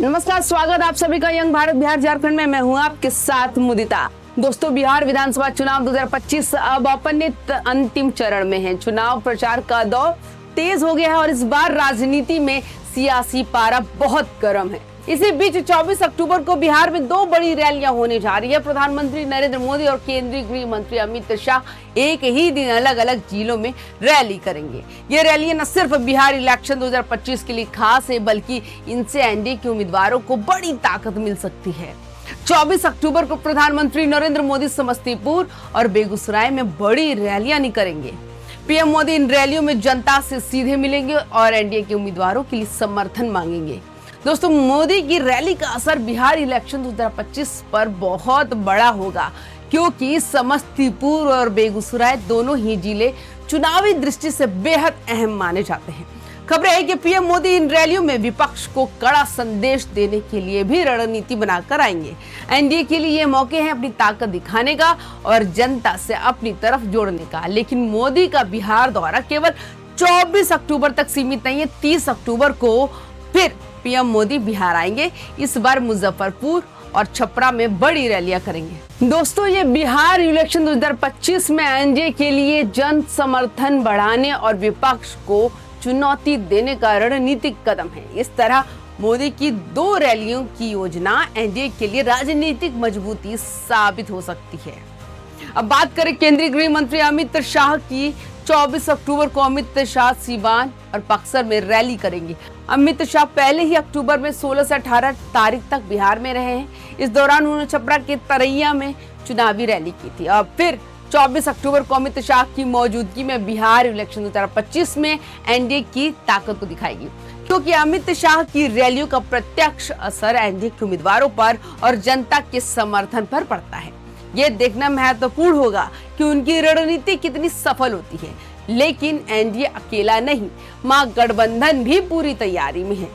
नमस्कार, स्वागत आप सभी का यंग भारत बिहार झारखंड में। मैं हूं आपके साथ मुदिता। दोस्तों, बिहार विधानसभा चुनाव 2025 अब अपने अंतिम चरण में है। चुनाव प्रचार का दौर तेज हो गया है और इस बार राजनीति में सियासी पारा बहुत गर्म है। इसी बीच 24 अक्टूबर को बिहार में दो बड़ी रैलियां होने जा रही है। प्रधानमंत्री नरेंद्र मोदी और केंद्रीय गृह मंत्री अमित शाह एक ही दिन अलग अलग जिलों में रैली करेंगे। ये रैलियां न सिर्फ बिहार इलेक्शन 2025 के लिए खास है, बल्कि इनसे एनडीए के उम्मीदवारों को बड़ी ताकत मिल सकती है। 24 अक्टूबर को प्रधानमंत्री नरेंद्र मोदी समस्तीपुर और बेगूसराय में बड़ी रैलियां करेंगे। पीएम मोदी इन रैलियों में जनता से सीधे मिलेंगे और एनडीए के उम्मीदवारों के लिए समर्थन मांगेंगे। दोस्तों, मोदी की रैली का असर बिहार इलेक्शन 2025 पर बहुत बड़ा होगा, क्योंकि समस्तीपुर और बेगूसराय दोनों ही जिले चुनावी दृष्टि से बेहद अहम माने जाते हैं। खबर है कि पीएम मोदी इन रैलियों में विपक्ष को कड़ा संदेश देने के लिए भी रणनीति बनाकर आएंगे। एनडीए के लिए ये मौके हैं अपनी ताकत दिखाने का और जनता से अपनी तरफ जोड़ने का। लेकिन मोदी का बिहार दौरा केवल 24 अक्टूबर तक सीमित नहीं है। 30 अक्टूबर को फिर पीएम मोदी बिहार आएंगे। इस बार मुजफ्फरपुर और छपरा में बड़ी रैलियां करेंगे। दोस्तों, ये बिहार इलेक्शन 2025 में एनडीए के लिए जन समर्थन बढ़ाने और विपक्ष को चुनौती देने का रणनीतिक कदम है। इस तरह मोदी की दो रैलियों की योजना एनडीए के लिए राजनीतिक मजबूती साबित हो सकती है। अब बात करें केंद्रीय गृह मंत्री अमित शाह की। 24 अक्टूबर को अमित शाह सीवान और बक्सर में रैली करेंगे। अमित शाह पहले ही अक्टूबर में 16 से 18 तारीख तक बिहार में रहे हैं। इस दौरान उन्होंने छपरा के तरैया में चुनावी रैली की थी। अब फिर 24 अक्टूबर को अमित शाह की मौजूदगी में बिहार इलेक्शन 2025 में एनडीए की ताकत को दिखाएगी, क्योंकि अमित शाह की रैलियों का प्रत्यक्ष असर एनडीए के उम्मीदवारों पर और जनता के समर्थन पर पड़ता है। ये देखना महत्वपूर्ण होगा कि उनकी रणनीति कितनी सफल होती है। लेकिन एनडीए अकेला नहीं, महागठबंधन भी पूरी तैयारी में है।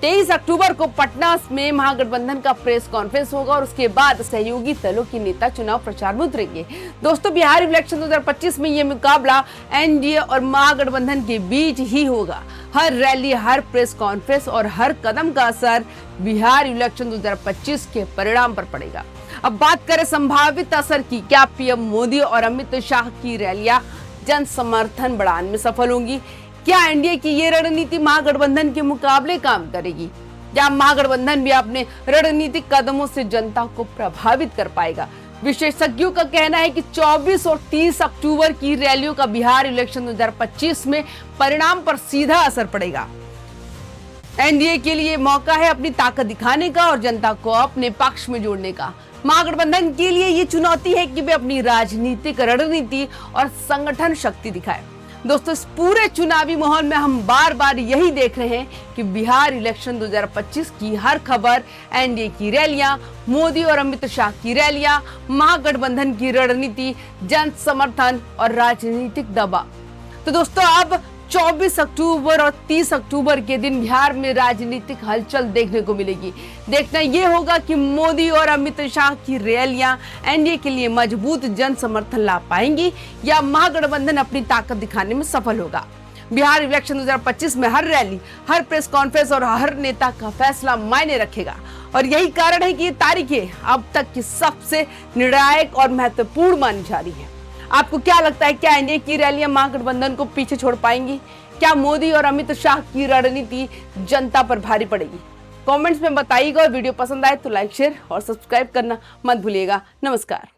23 अक्टूबर को पटना में महागठबंधन का प्रेस कॉन्फ्रेंस होगा और उसके बाद सहयोगी दलों के नेता चुनाव प्रचार में उतरेंगे। दोस्तों, बिहार इलेक्शन 2025 में ये मुकाबला एनडीए और महागठबंधन के बीच ही होगा। हर रैली, हर प्रेस कॉन्फ्रेंस और हर कदम का असर बिहार इलेक्शन 2025 के परिणाम पर पड़ेगा। अब बात करें संभावित असर की। क्या पीएम मोदी और अमित शाह की रैलियां जन समर्थन बढ़ाने में सफल होंगी? क्या एनडीए की ये रणनीति महागठबंधन के मुकाबले काम करेगी? क्या महागठबंधन भी अपने रणनीतिक कदमों से जनता को प्रभावित कर पाएगा? विशेषज्ञों का कहना है कि 24 और 30 अक्टूबर की रैलियों का बिहार इलेक्शन 2025 में परिणाम पर सीधा असर पड़ेगा। एनडीए के लिए मौका है अपनी ताकत दिखाने का और जनता को अपने पक्ष में जोड़ने का। महागठबंधन के लिए ये चुनौती है कि वे अपनी राजनीतिक रणनीति और संगठन शक्ति दिखाए। दोस्तों, इस पूरे चुनावी माहौल में हम बार बार यही देख रहे हैं कि बिहार इलेक्शन 2025 की हर खबर, एनडीए की रैलियां, मोदी और अमित शाह की रैलियां, महागठबंधन की रणनीति, जन समर्थन और राजनीतिक दबाव। तो दोस्तों, अब 24 अक्टूबर और 30 अक्टूबर के दिन बिहार में राजनीतिक हलचल देखने को मिलेगी। देखना यह होगा कि मोदी और अमित शाह की रैलियां एनडीए के लिए मजबूत जन समर्थन ला पाएंगी या महागठबंधन अपनी ताकत दिखाने में सफल होगा। बिहार इलेक्शन 2025 में हर रैली, हर प्रेस कॉन्फ्रेंस और हर नेता का फैसला मायने रखेगा और यही कारण है कि ये तारीखें अब तक की सबसे निर्णायक और महत्वपूर्ण मानी जा रही है। आपको क्या लगता है, क्या एनडीए की रैलियां महागठबंधन को पीछे छोड़ पाएंगी? क्या मोदी और अमित शाह की रणनीति जनता पर भारी पड़ेगी? कमेंट्स में बताइएगा और वीडियो पसंद आए तो लाइक, शेयर और सब्सक्राइब करना मत भूलिएगा। नमस्कार।